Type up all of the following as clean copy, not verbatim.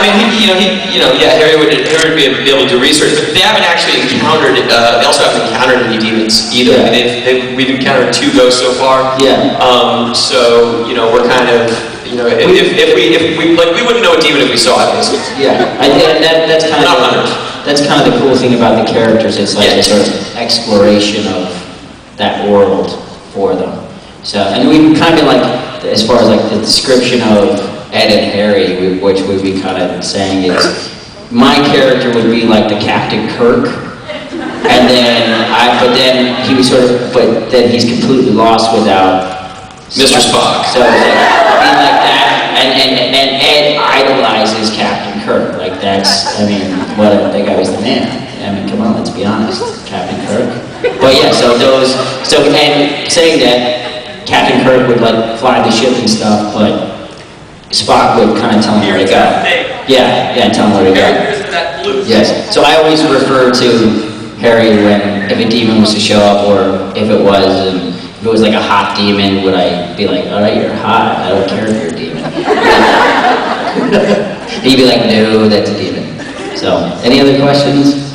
yeah, Harry would be able to do research, but they haven't actually encountered. They also haven't encountered any demons either. Yeah. I mean, we've encountered 2 ghosts so far. Yeah. So we're kind of, if we wouldn't know a demon if we saw it. Basically. Yeah, that's kind of the cool thing about the characters. It's like a sort of exploration of that world for them. So, and we've kind of been like, as far as like the description of Ed and Harry, which we'd be kind of saying is, my character would be like the Captain Kirk, and then but then he was but then he's completely lost without Mr. Spock. So it's like, being like that, and Ed idolizes Captain Kirk. Like that's, I mean, that guy was the man. I mean, come on, let's be honest, Captain Kirk. But yeah, and saying that Captain Kirk would like fly the ship and stuff, but Spock would kind of tell him where to go. Yeah, tell him where to go. Yes. So I always refer to Harry if a demon was to show up, or if it was like a hot demon, would I be like, all right, you're hot. I don't care if you're a demon. He'd be like, no, that's a demon. So, any other questions?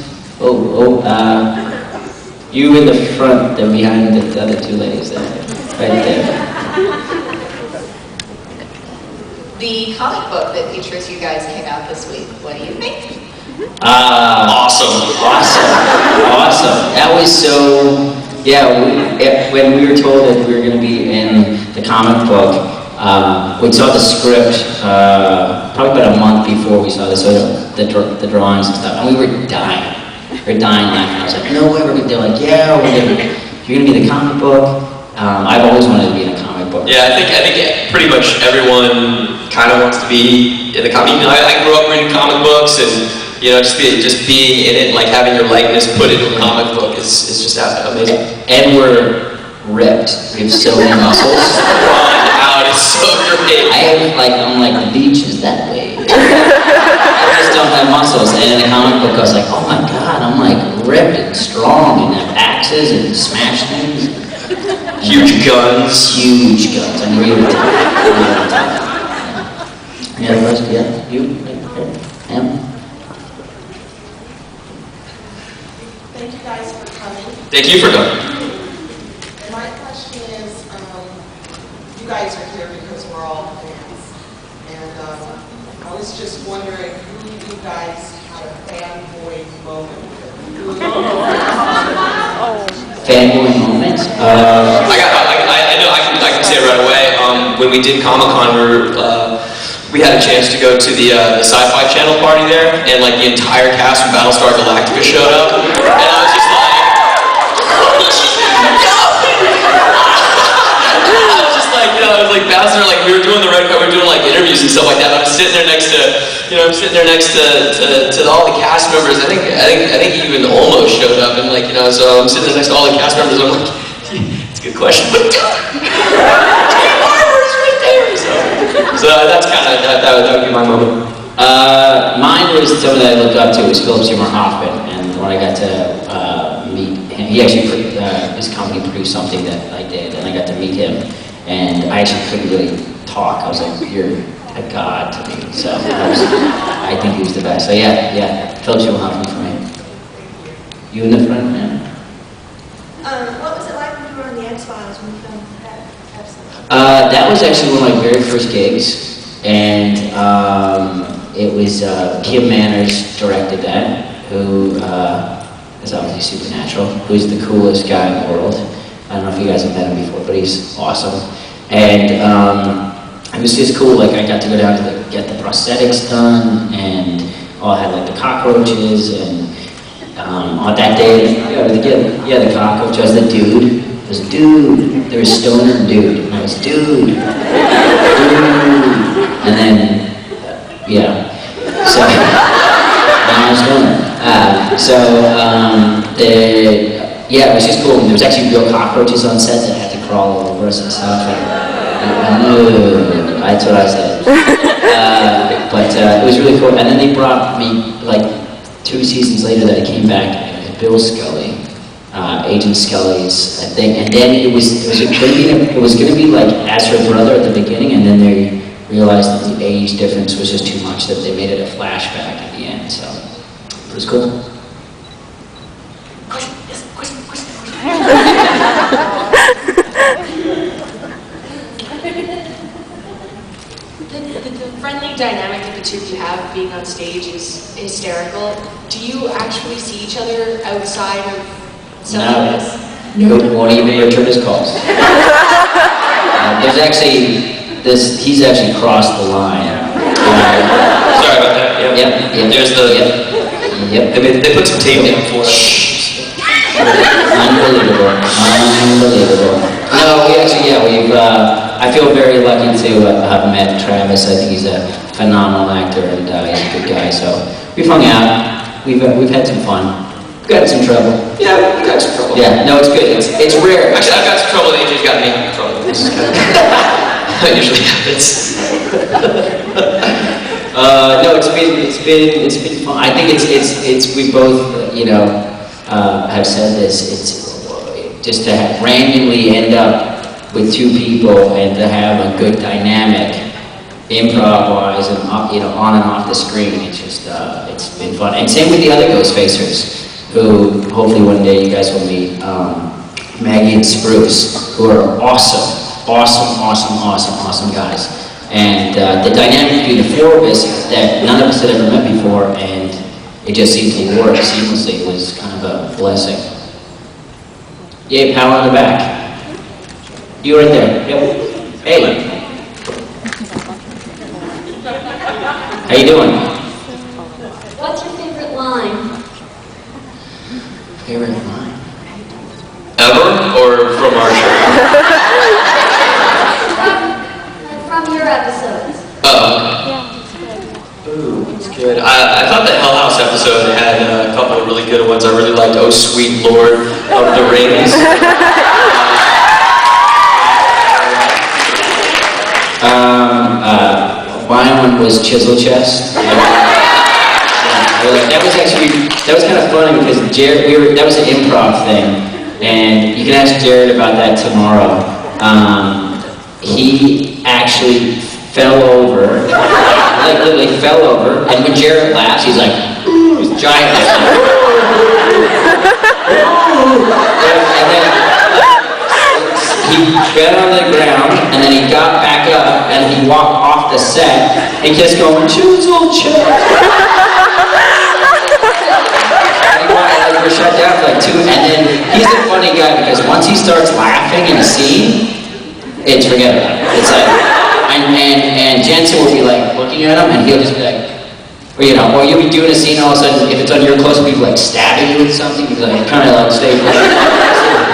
You in the front, then behind the other 2 ladies there, right there. The comic book that features you guys came out this week. What do you think? Awesome. That was so. Yeah, when we were told that we were going to be in the comic book, we saw the script probably about a month before we saw the drawings and stuff, and we were dying. We were dying laughing. I was like, no way, they're like, yeah, you're going to be in the comic book. I've always wanted to be in a comic book. Yeah, I think pretty much everyone kind of wants to be in the comic. I grew up reading comic books, and just being in it, and like having your likeness put into a comic book is just amazing. And we're ripped. We have so many muscles. Wow, it's so great. I'm like the beach is that way. I just don't have muscles. And in the comic book, I was like, oh my god, I'm like ripped and strong, and have axes and smash things. Huge guns. I'm really tough. Any other questions? Yeah, you? Yeah. Thank you guys for coming. Thank you for coming. My question is, you guys are here because we're all fans. And I was just wondering who you guys had a fanboy moment with. Fanboy moment? I know, I can say it right away. When we did Comic-Con, we had a chance to go to the Sci-Fi Channel party there, and like the entire cast from Battlestar Galactica showed up, and I was just like, I was like bouncing, like we were doing the red carpet, we were doing like interviews and stuff like that. And I'm sitting there next to, to all the cast members. I think even Olmo showed up, and like so I'm sitting there next to all the cast members. And I'm like, it's a good question, but so that's kind of that would be my moment. Mine was someone that I looked up to. It was Philip Seymour Hoffman, and when I got to meet him, he actually his company produced something that I did, and I got to meet him. And I actually couldn't really talk. I was like, you're a god to me. So I think he was the best. So yeah, Philip Seymour Hoffman for me. You in the front, man? What was it like when you were on the X-Files when you filmed that episode? That was actually one of my very first gigs, and it was Kim Manners directed that, who is obviously Supernatural, who's the coolest guy in the world. I don't know if you guys have met him before, but he's awesome. And it was just cool. Like I got to go down to get the prosthetics done, and I had like the cockroaches, and on that day, the cockroach. I was the dude. It was dude. There was stoner and dude, and I was dude. And then so now I'm stoner. Yeah, it was just cool. There was actually real cockroaches on set that had to crawl all over us and stuff. That's what I said. But it was really cool. And then they brought me, like, 2 seasons later that I came back, and it was Bill Scully, Agent Scully's, I think. And then it was going to be like as her brother at the beginning, and then realized that the age difference was just too much, that they made it a flashback at the end, so it was cool. The friendly dynamic that the two of you have being on stage is hysterical. Do you actually see each other outside of some of this? No, won't even return his calls. There's actually he's actually crossed the line. Sorry about that. Yep. There's the. Yep. They put some tape in for us. Unbelievable. No, we've. I feel very lucky to have met Travis. I think he's a phenomenal actor and he's a good guy. So we've hung out. We've had some fun. We've got some trouble. Yeah, we got some trouble. Yeah, no, it's good. It's rare. Actually, I've got some trouble. AJ's got me in trouble. This is kind of that usually happens. No, it's been fun. I think it's we both have said this. It's just to randomly end up with two people and to have a good dynamic, improv-wise and on and off the screen. It's just it's been fun. And same with the other Ghostfacers, who hopefully one day you guys will meet. Maggie and Spruce, who are awesome guys. And the dynamic between the four of us that none of us had ever met before, and it just seemed to work seamlessly. It was kind of a blessing. Yay, power in the back. You right there. Yep. Hey. How you doing? What's your favorite line? Favorite line? Ever or from our show? From your episodes. Oh. Ooh, that's good. I thought the Hell House episode had a couple of really good ones. I really liked "Oh Sweet Lord of the Rings." My one was Chisel Chest. That was kind of funny because Jared, that was an improv thing, and you can ask Jared about that tomorrow. He actually fell over, like literally fell over, and when Jared laughs, he's like, he's giant like that. And then he fell on the ground, and then he got back up, and he walked off the set, and just going, Chisel Chest. And we're shut down for like 2, and then he's a funny guy because once he starts laughing in a scene, it's forget about it. It's like, and Jensen will be like looking at him, and he'll just be like, or you'll be doing a scene, all of a sudden, if it's on your close, people like stabbing you with something, you'll be like, kind of like stay close.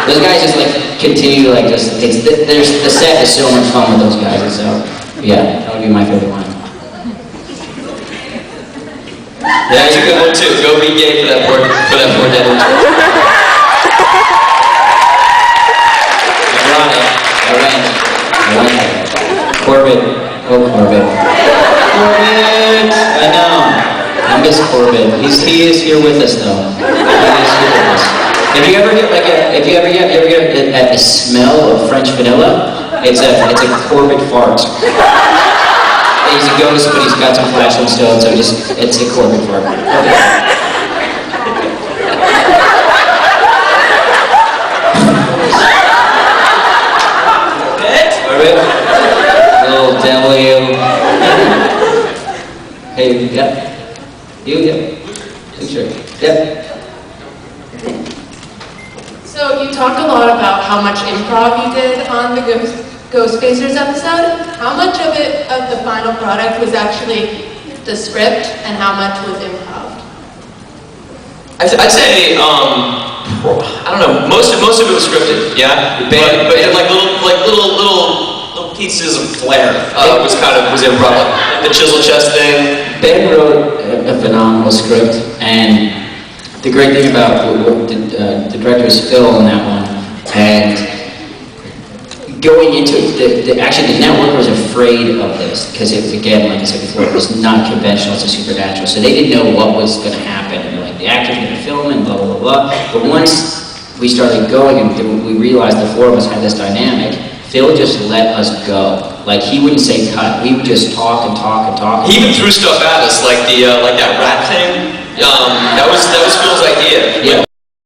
Those guys just like continue to like the set is so much fun with those guys, and so yeah, that would be my favorite one. Yeah, that's a good one too. Go be gay for that poor dead one. Corbett. Oh, Corbett. Corbett! I know. I miss Corbett. He is here with us though. He is here with us. If you ever get the smell of French vanilla, it's a Corbett fart. He's a ghost, but he's got some flashing stone, so it's a Corbett fart. Corbett? Little devil you. Hey, yep. You, yep. Sure. Yep. So you talked a lot about how much improv you did on the Ghostfacers episode. How much of the final product was actually the script, and how much was improv? I'd say, I don't know, most of it was scripted, yeah? But little pieces of flair was improv. Like the Chisel Chest thing. Ben wrote a phenomenal script, and the great thing about the director was Phil on that one, and going into it, actually the network was afraid of this, because again, like I said before, it was not conventional, it's a supernatural, so they didn't know what was going to happen, and they're like, the actors are going to film and blah, blah, blah, blah, but once we started going and we realized the four of us had this dynamic, Phil just let us go. Like, he wouldn't say cut. We would just talk and talk and talk. He even threw stuff at us, like the like that rat thing.